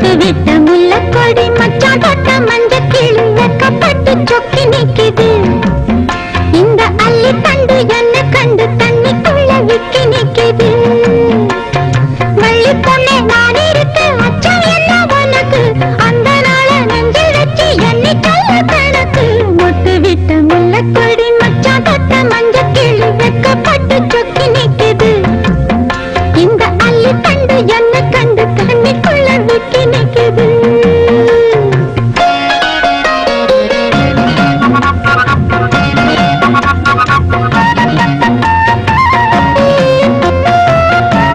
விட்ட முல்லைக்கொடி மச்சான் தொட்ட மஞ்ச கிளி வெக்கப்பட்டு சொக்கி நிக்குது. இந்த அள்ளி தண்டு என்ன கண்டு தண்ணிக்குள்ள விக்கி நிக்குது. வள்ளி பொண்ணே நான் இருக்கு அச்சம் என்ன உனக்கு, அந்த நாள நெஞ்சில் வச்சு எண்ணி சொல்ல கணக்கு. மொட்டு விட்ட முல்லைக்கொடி மச்சான் தொட்ட மஞ்ச கிளி வெக்கப்பட்டு சொக்கி நிக்குது. இந்த அள்ளி தண்டு என்ன